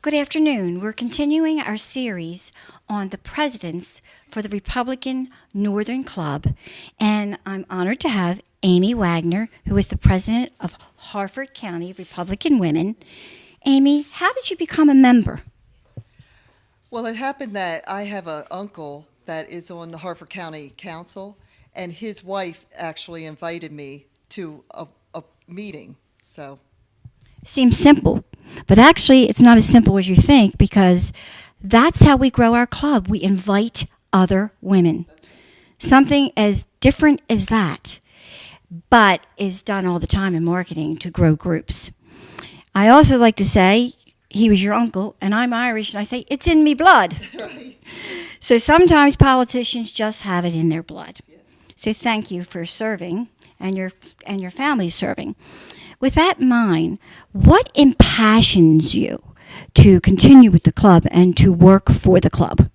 Good afternoon. We're continuing our series on the presidents for the Republican Northern Club, and I'm honored to have Amy Wagner, who is the president of Harford County Republican Women. Amy, how did you become a member? Well, it happened that I have an uncle that is on the Harford County Council, and his wife actually invited me to a meeting. So, Seems simple, but actually it's not as simple as you think, because that's how we grow our club. We invite other women. Something as different as that, but is done all the time in marketing to grow groups. I also like to say, he was your uncle, and I'm Irish, and I say, it's in me blood. right. So sometimes politicians just have it in their blood. So thank you for serving, and your family serving. With that in mind, what impassions you to continue with the club and to work for the club?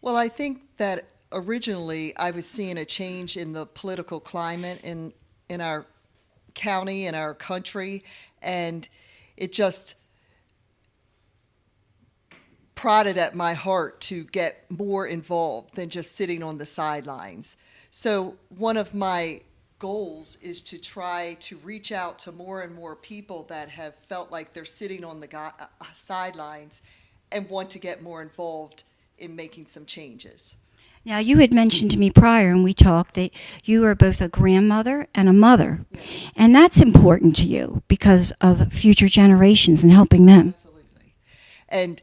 Well, I think that originally I was seeing a change in the political climate in our county, in our country, and it just prodded at my heart to get more involved than just sitting on the sidelines. So one of my goals is to try to reach out to more and more people that have felt like they're sitting on the sidelines and want to get more involved in making some changes. Now, you had mentioned to me prior, and we talked, that you are both a grandmother and a mother. Yes. And that's important to you because of future generations and helping them. Absolutely. And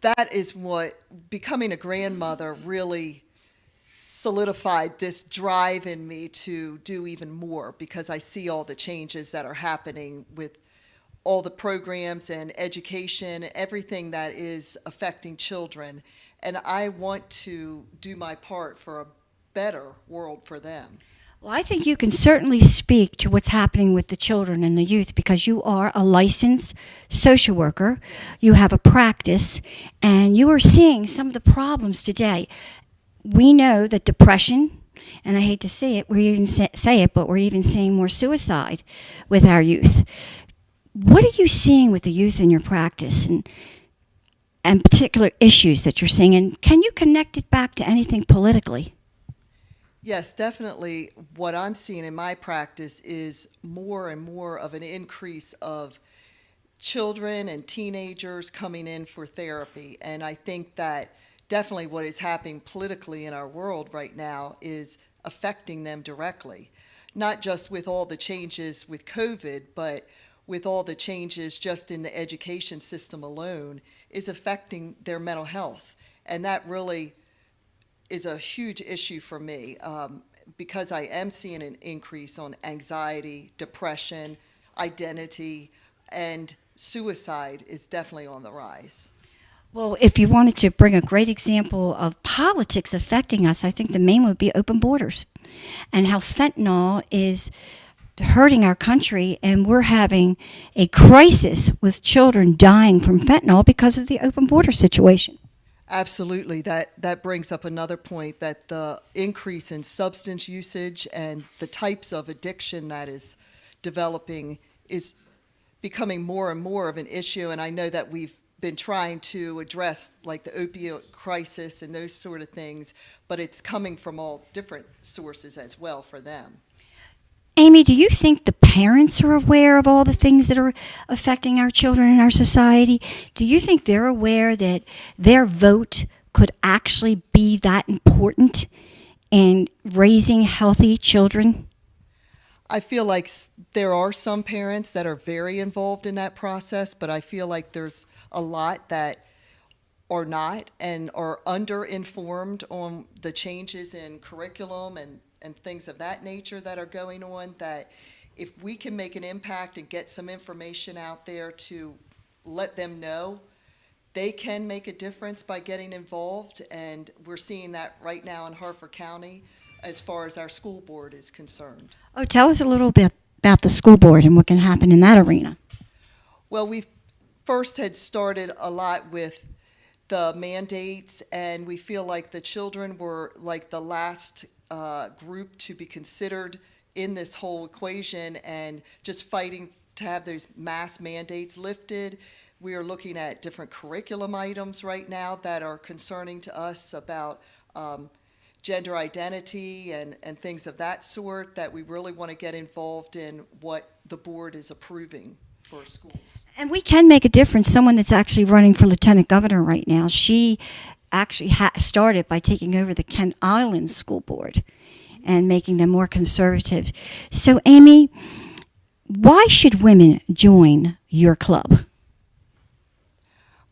that is what becoming a grandmother really solidified this drive in me to do even more, because I see all the changes that are happening with all the programs and education, everything that is affecting children. And I want to do my part for a better world for them. Well, I think you can certainly speak to what's happening with the children and the youth, because you are a licensed social worker. You have a practice, and you are seeing some of the problems today. We know that depression, and I hate to say it, we even say it, but we're even seeing more suicide with our youth. What are you seeing with the youth in your practice, and particular issues that you're seeing? And can you connect it back to anything politically? Yes, definitely. What I'm seeing in my practice is more and more of an increase of children and teenagers coming in for therapy. And I think that definitely what is happening politically in our world right now is affecting them directly, not just with all the changes with COVID, but with all the changes just in the education system alone, is affecting their mental health. And that really is a huge issue for me, because I am seeing an increase on anxiety, depression, identity, and suicide is definitely on the rise. Well, if you wanted to bring a great example of politics affecting us, I think the main would be open borders, and how fentanyl is hurting our country, and we're having a crisis with children dying from fentanyl because of the open border situation. Absolutely. That brings up another point, that the increase in substance usage and the types of addiction that is developing is becoming more and more of an issue. And I know that we've been trying to address like the opioid crisis and those sort of things, but it's coming from all different sources as well for them. Amy, do you think the parents are aware of all the things that are affecting our children in our society? Do you think they're aware that their vote could actually be that important in raising healthy children? I feel like there are some parents that are very involved in that process, but I feel like there's a lot that are not and are under-informed on the changes in curriculum and things of that nature that are going on, that if we can make an impact and get some information out there to let them know, they can make a difference by getting involved. And we're seeing that right now in Harford County as far as our school board is concerned. Oh, tell us a little bit about the school board and what can happen in that arena. Well, we first had started a lot with the mandates, and we feel like the children were like the last group to be considered in this whole equation, and just fighting to have those mass mandates lifted. We are looking at different curriculum items right now that are concerning to us about gender identity and things of that sort, that we really want to get involved in what the board is approving for schools. And we can make a difference. Someone that's actually running for lieutenant governor right now, she actually started by taking over the Kent Island School Board and making them more conservative. So, Amy, why should women join your club?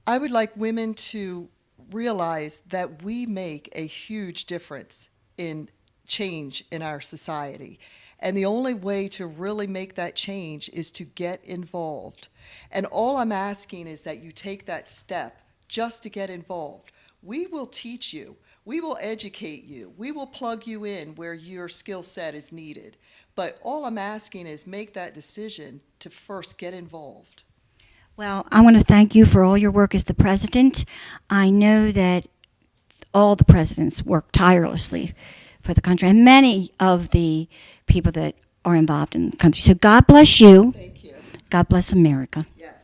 I would like women to realize that we make a huge difference in change in our society. And the only way to really make that change is to get involved. And all I'm asking is that you take that step just to get involved. We will teach you. We will educate you. We will plug you in where your skill set is needed. But all I'm asking is make that decision to first get involved. Well, I want to thank you for all your work as the president. I know that all the presidents work tirelessly for the country, and many of the people that are involved in the country. So God bless you. Thank you. God bless America. Yes.